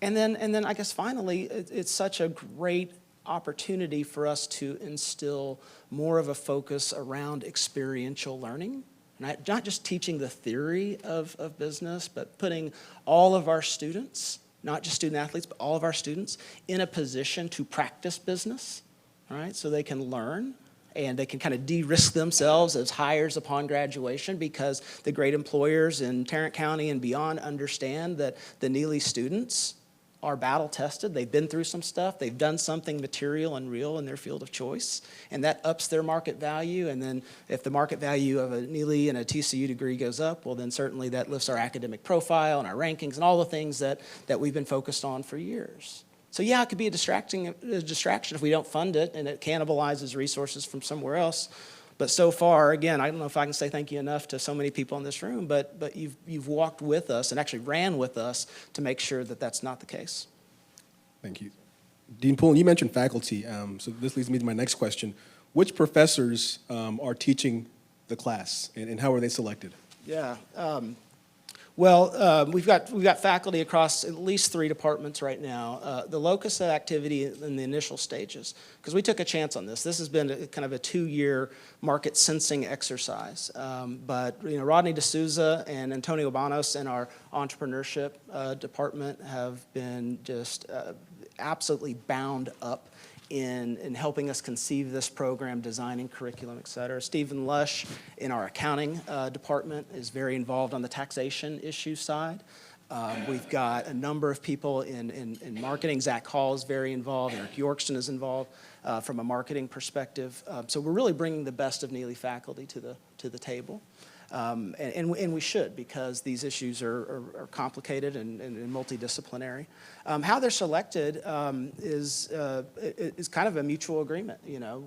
And then I guess finally, it's such a great opportunity for us to instill more of a focus around experiential learning. Not just teaching the theory of business, but putting all of our students, not just student athletes, but all of our students in a position to practice business, right? So they can learn and they can kind of de-risk themselves as hires upon graduation, because the great employers in Tarrant County and beyond understand that the Neeley students are battle tested. They've been through some stuff. They've done something material and real in their field of choice, and that ups their market value. And then if the market value of a Neeley and a TCU degree goes up, well, then certainly that lifts our academic profile and our rankings and all the things that we've been focused on for years. So yeah, it could be a distraction if we don't fund it and it cannibalizes resources from somewhere else. But so far, again, I don't know if I can say thank you enough to so many people in this room, but you've walked with us and actually ran with us to make sure that that's not the case. Thank you. Dean Pullen, you mentioned faculty, so this leads me to my next question. Which professors are teaching the class, and how are they selected? Yeah. Well, we've got faculty across at least 3 departments right now. The locus of activity in the initial stages, because we took a chance on this. This has been kind of a 2-year market sensing exercise. But Rodney D'Souza and Antonio Banos in our entrepreneurship department have been just absolutely bound up in helping us conceive this program, designing curriculum, et cetera. Stephen Lush in our accounting department is very involved on the taxation issue side. We've got a number of people in marketing. Zach Hall is very involved. Eric Yorkston is involved from a marketing perspective. So we're really bringing the best of Neeley faculty to the table. And we should, because these issues are complicated and multidisciplinary. How they're selected is kind of a mutual agreement.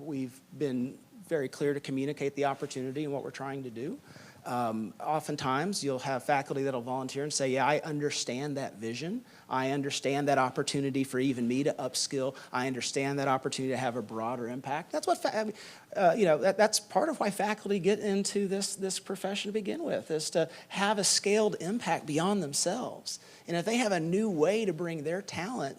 We've been very clear to communicate the opportunity and what we're trying to do. Oftentimes, you'll have faculty that'll volunteer and say, yeah, I understand that vision. I understand that opportunity for even me to upskill. I understand that opportunity to have a broader impact. That's what, that's part of why faculty get into this profession to begin with, is to have a scaled impact beyond themselves. And if they have a new way to bring their talent,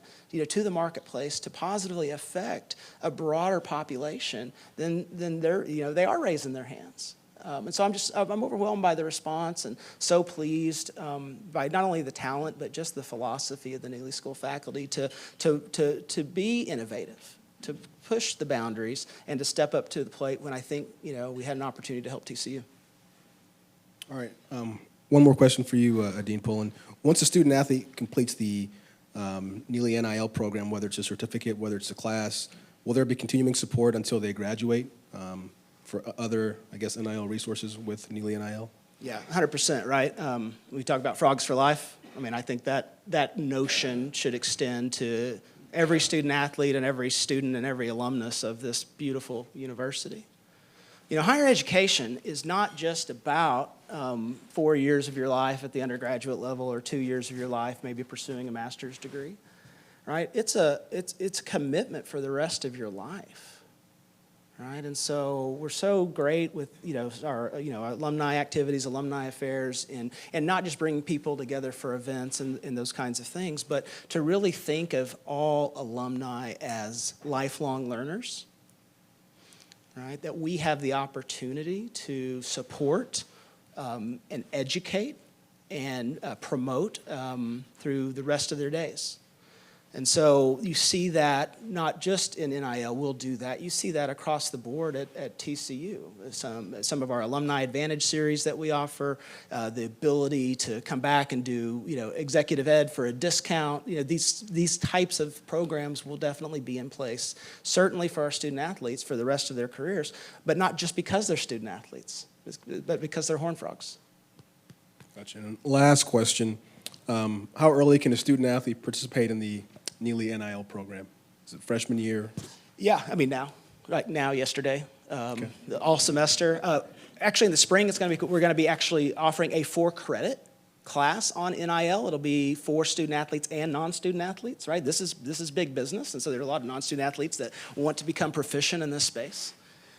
to the marketplace to positively affect a broader population, then they are raising their hands. And so I'm overwhelmed by the response and so pleased by not only the talent, but just the philosophy of the Neeley School faculty to be innovative, to push the boundaries, and to step up to the plate when I think, we had an opportunity to help TCU. All right. One more question for you, Dean Pullen. Once a student athlete completes the Neeley NIL program, whether it's a certificate, whether it's a class, will there be continuing support until they graduate for other, NIL resources with Neeley NIL? Yeah, 100%, right? We talk about Frogs for Life. I think that notion should extend to every student athlete and every student and every alumnus of this beautiful university. Higher education is not just about 4 years of your life at the undergraduate level or 2 years of your life maybe pursuing a master's degree, right? It's a commitment for the rest of your life, right? And so we're so great with our alumni activities, alumni affairs, and not just bringing people together for events and those kinds of things, but to really think of all alumni as lifelong learners. Right, that we have the opportunity to support and educate and promote through the rest of their days. And so you see that not just in NIL, we'll do that. You see that across the board at TCU. Some of our Alumni Advantage series that we offer, the ability to come back and do executive ed for a discount. These types of programs will definitely be in place, certainly for our student athletes for the rest of their careers, but not just because they're student athletes, but because they're Horned Frogs. Gotcha. And last question, how early can a student athlete participate in the Neeley NIL program? Is it freshman year? Yeah, now, yesterday, all semester. Actually, in the spring, we're going to be actually offering a 4-credit class on NIL. It'll be for student athletes and non-student athletes, right? This is big business, and so there are a lot of non-student athletes that want to become proficient in this space.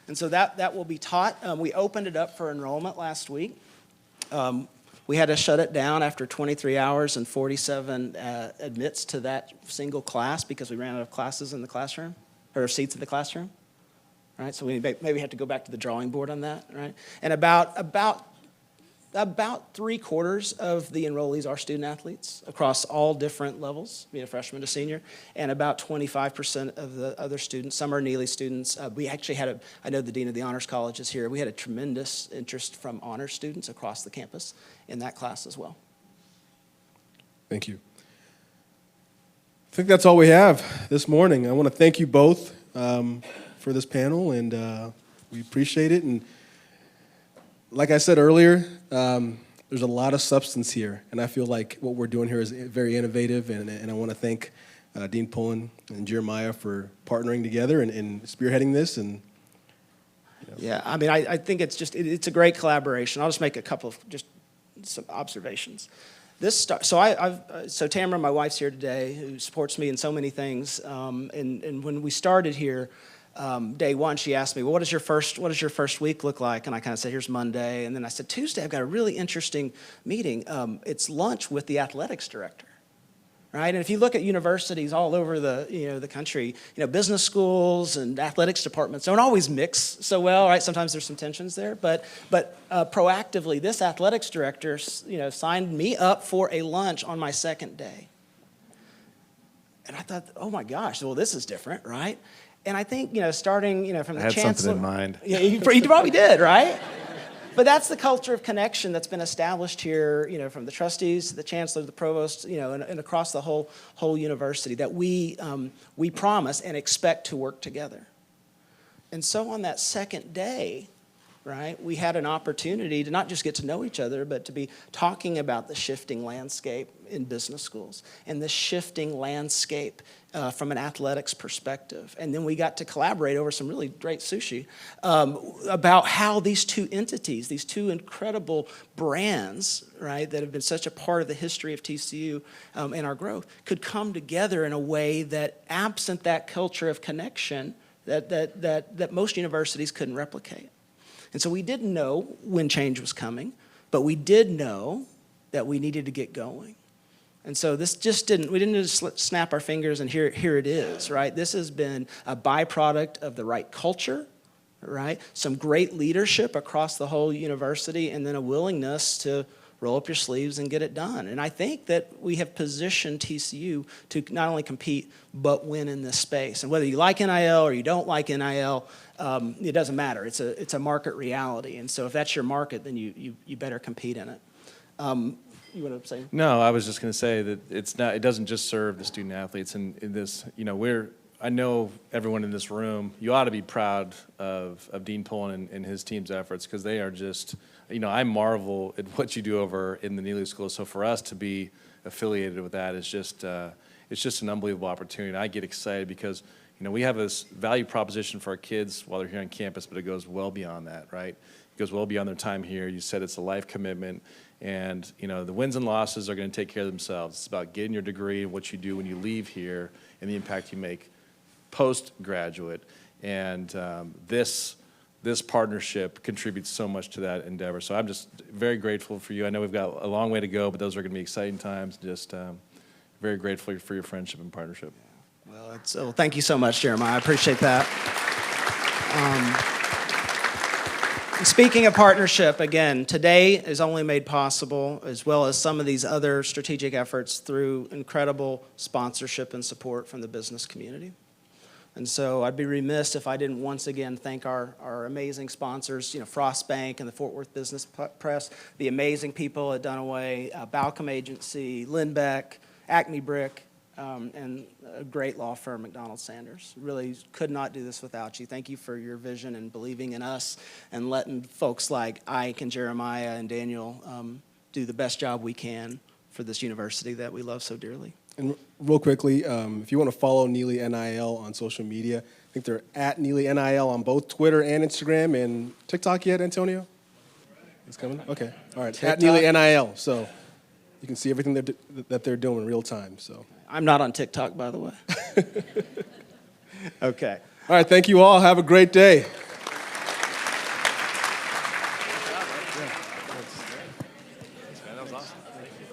And so that will be taught. We opened it up for enrollment last week. We had to shut it down after 23 hours and 47 admits to that single class because we ran out of classes in the classroom, or seats in the classroom, right? So we maybe have to go back to the drawing board on that, right? And about 3/4 of the enrollees are student athletes across all different levels, freshman to senior, and about 25% of the other students, some are Neeley students. We actually I know the Dean of the Honors College is here. We had a tremendous interest from honors students across the campus in that class as well. Thank you. I think that's all we have this morning. I want to thank you both for this panel, and we appreciate it. And like I said earlier, there's a lot of substance here, and I feel like what we're doing here is very innovative, and I want to thank Dean Pullen and Jeremiah for partnering together and spearheading this. And yeah, I think it's a great collaboration. I'll just make a couple of some observations. So Tamara, my wife's here today, who supports me in so many things. And when we started here, day one, she asked me, well, what does your first week look like? And I kind of said, here's Monday. And then I said, Tuesday, I've got a really interesting meeting. It's lunch with the athletics director, right? And if you look at universities all over the country, business schools and athletics departments don't always mix so well, right? Sometimes there's some tensions there. But proactively, this athletics director, signed me up for a lunch on my second day. And I thought, oh my gosh, well, this is different, right? And I think, starting, from the chancellor. I had something in mind. Yeah, you probably did, right? But that's the culture of connection that's been established here, from the trustees, the chancellor, the provost, and across the whole university, that we promise and expect to work together. And so on that second day, right? We had an opportunity to not just get to know each other, but to be talking about the shifting landscape in business schools and the shifting landscape from an athletics perspective. And then we got to collaborate over some really great sushi about how these two entities, these two incredible brands, right, that have been such a part of the history of TCU and our growth, could come together in a way that, absent that culture of connection, that most universities couldn't replicate. And so we didn't know when change was coming, but we did know that we needed to get going. And so this just we didn't just snap our fingers and here it is, right? This has been a byproduct of the right culture, right? Some great leadership across the whole university, and then a willingness to roll up your sleeves and get it done. And I think that we have positioned TCU to not only compete, but win in this space. And whether you like NIL or you don't like NIL, it doesn't matter. It's a market reality. And so if that's your market, then you better compete in it. You want to say? No, I was just going to say that it doesn't just serve the student athletes in this, I know everyone in this room, you ought to be proud of Dean Pullen and his team's efforts, because they are just, I marvel at what you do over in the Neeley School. So for us to be affiliated with that is just, it's just an unbelievable opportunity. And I get excited because, we have this value proposition for our kids while they're here on campus, but it goes well beyond that, right? It goes well beyond their time here. You said it's a life commitment. And, the wins and losses are going to take care of themselves. It's about getting your degree and what you do when you leave here and the impact you make postgraduate. And this partnership contributes so much to that endeavor. So I'm just very grateful for you. I know we've got a long way to go, but those are going to be exciting times. Just very grateful for your friendship and partnership. Well, thank you so much, Jeremiah. I appreciate that. Speaking of partnership, again, today is only made possible, as well as some of these other strategic efforts, through incredible sponsorship and support from the business community. And so I'd be remiss if I didn't once again thank our amazing sponsors, Frost Bank and the Fort Worth Business Press, the amazing people at Dunaway, Balcom Agency, Lindbeck, Acme Brick, and a great law firm, McDonald Sanders. Really could not do this without you. Thank you for your vision and believing in us and letting folks like Ike and Jeremiah and Daniel do the best job we can for this university that we love so dearly. And real quickly, if you want to follow Neeley NIL on social media, I think they're at Neeley NIL on both Twitter and Instagram. And TikTok yet, Antonio? It's coming? Okay. All right. TikTok? At Neeley NIL. So you can see everything that they're doing in real time. So I'm not on TikTok, by the way. Okay. All right. Thank you all. Have a great day. That was awesome. Thank you.